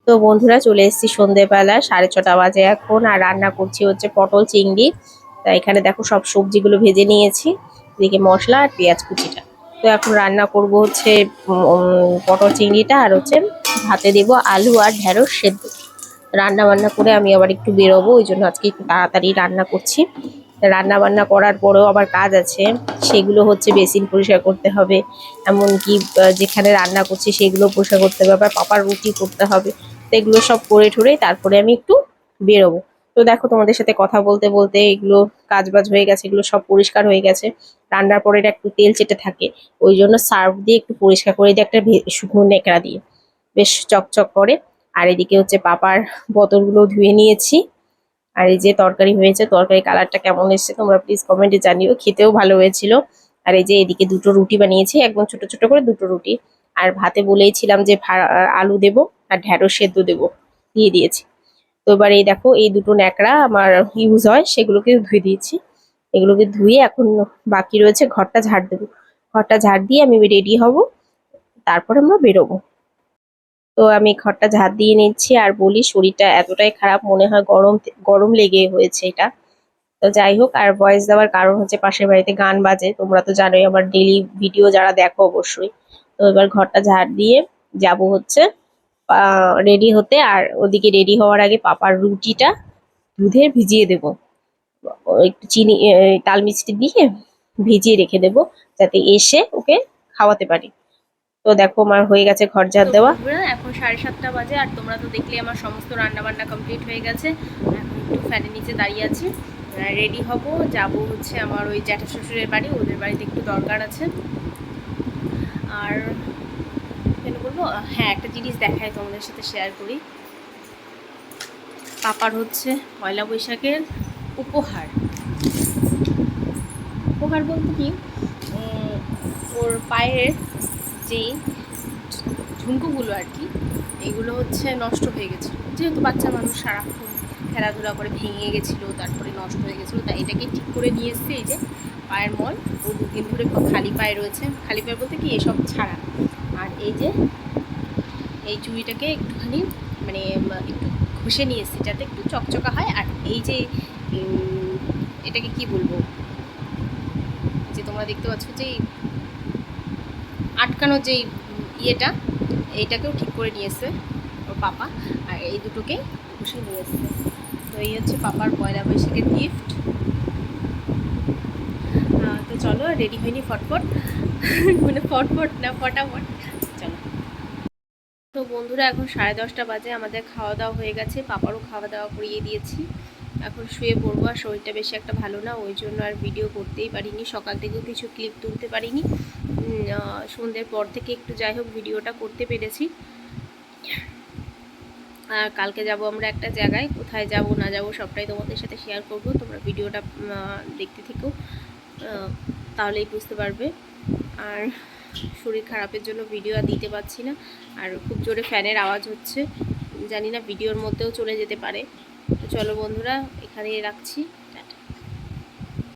তো বন্ধুরা চলে এসেছি সন্ধেবেলা, 6:30 বাজে এখন। আর রান্না করছি হচ্ছে পটল চিংড়ি। তা এখানে দেখো সব সবজিগুলো ভেজে নিয়েছি, এদিকে মশলা আর পেঁয়াজ কুচিটা। তো এখন রান্না করব হচ্ছে পটল চিংড়িটা, আর হচ্ছে ভাতে দেবো আলু আর ঢেঁড়স সেদ্ধ। রান্না বান্না করে আমি আবার একটু বেরোবো, ওই জন্য আজকে একটু তাড়াতাড়ি রান্না করছি। রান্না বান্না করার পরেও আবার কাজ আছে, সেগুলো হচ্ছে বেসিন পরিষ্কার করতে হবে, এমনকি যেখানে রান্না করছি সেগুলো পরিষ্কার করতে হবে, আবার পাপার রুটি করতে হবে। তো এগুলো সব করে ঠরে তারপরে আমি একটু বেরোবো। তো দেখো তোমাদের সাথে কথা বলতে বলতে এগুলো কাজ বাজ হয়ে গেছে, এগুলো সব পরিষ্কার হয়ে গেছে। রান্নার পরে এটা একটু তেল চেটে থাকে, ওই জন্য সার্ফ দিয়ে একটু পরিষ্কার করে দিই, একটা শুকনো নেকড়া দিয়ে বেশ চকচক করে। আর এদিকে হচ্ছে পাপার বোতলগুলো ধুয়ে নিয়েছি। আর এই যে তরকারি হয়েছে, তরকারি কালারটা কেমন এসেছে তোমরা প্লিজ কমেন্টে জানিও, খেতেও ভালো হয়েছিল। আর এই যে এদিকে দুটো রুটি বানিয়েছি, একদম ছোট ছোট করে দুটো রুটি। আর ভাতে বলেইছিলাম যে আলু দেবো আর ঢেঁড়স সেদ্ধ দেবো, দিয়ে দিয়েছি। তো এবার এই দেখো এই দুটো ন্যাকড়া আমার ইউজ হয়, সেগুলোকে ধুয়ে দিয়েছি। এগুলোকে ধুয়ে এখন বাকি রয়েছে ঘরটা ঝাড় দেবো। ঘরটা ঝাড় দিয়ে আমি রেডি হব, তারপর আমরা বেরোবো। তো আমি ঘরটা ঝাড় দিয়ে নিচ্ছি। আর বলি শরীরটা এতটাই খারাপ, মনে হয় গরম গরম লেগে হয়েছে এটা। তো যাই হোক, আর ভয়েস দেওয়ার কারণ হচ্ছে পাশের বাড়িতে গান বাজে, তোমরা তো জানোই আমার ডেইলি ভিডিও যারা দেখো অবশ্যই। তো এবার ঘরটা ঝাড় দিয়ে যাব হচ্ছে রেডি হতে। আর ওদিকে রেডি হওয়ার আগে পাপার রুটিটা দুধে ভিজিয়ে দেব, একটু চিনি তাল মিষ্টি দিয়ে ভিজিয়ে রেখে দেব, যাতে এসে ওকে খাওয়াতে পারি। তো দেখো আমার হয়ে গেছে ঘর ঝাড় দেওয়া। এখন 7:30 বাজে, আর তোমরা তো দেখলে আমার সমস্ত রান্না বান্না কমপ্লিট হয়ে গেছে। এখন একটু ফ্যানের নিচে দাঁড়িয়ে আছি, রেডি হব, যাব হচ্ছে আমার ওই জ্যাঠা শ্বশুরের বাড়ি, ওদের বাড়িতে একটু দরকার আছে। আর কেন বলবো, হ্যাঁ একটা জিনিস দেখাই তোমাদের সাথে শেয়ার করি। পাপার হচ্ছে পয়লা বৈশাখের উপহার। উপহার বলতে কি, ওর পায়ের যেই ঝুমকোগুলো আর কি, এগুলো হচ্ছে নষ্ট হয়ে গেছিলো, যেহেতু বাচ্চা মানুষ সারাক্ষণ খেলাধুলা করে ভেঙে গেছিলো, তারপরে নষ্ট হয়ে গেছিলো। তাই এটাকে ঠিক করে নিয়ে এসছে। এই যে পায়ের মল, ও 2 দিন ধরে খালি পায়ে রয়েছে। খালি পায়ে বলতে কি এসব ছাড়া। আর এই যে এই চুড়িটাকে একটুখানি মানে একটু ঘষে নিয়ে এসছি যাতে একটু চকচকা হয়। আর এই যে এটাকে কি বলবো, যে তোমরা দেখতে পাচ্ছ যে আটকানো যেই ইয়েটা, এইটাকেও ঠিক করে নিয়ে এসছে ওর পাপা। আর এই দুটোকে ঘষে নিয়ে এসছে। তো এই হচ্ছে পাপার পয়লা বৈশাখের গিফট। তো চলো রেডি হয়নি ফটফট, মানে ফটফট না ফটাফট চলো। তো বন্ধুরা এখন 10:30 বাজে, আমাদের খাওয়া দাওয়া হয়ে গেছে, পাপারও খাওয়া দাওয়া করিয়ে দিয়েছি। এখন শুয়ে পড়বো। আর শরীরটা বেশি একটা ভালো না, ওই জন্য আর ভিডিও করতেই পারিনি, সকাল থেকেও কিছু ক্লিপ তুলতে পারিনি। সন্ধ্যের পর থেকে একটু যাই হোক ভিডিওটা করতে পেরেছি। আর কালকে যাব আমরা একটা জায়গায়, কোথায় যাব না যাব সবটাই তোমাদের সাথে শেয়ার করব, তোমরা ভিডিওটা দেখতে থেকো, তাহলেই বুঝতে পারবে। আর শরীর খারাপের জন্য ভিডিও আর দিতে পারছি না। আর খুব জোরে ফ্যানের আওয়াজ হচ্ছে, জানি না ভিডিওর মধ্যেও চলে যেতে পারে। তো চলো বন্ধুরা এখানেই রাখছি।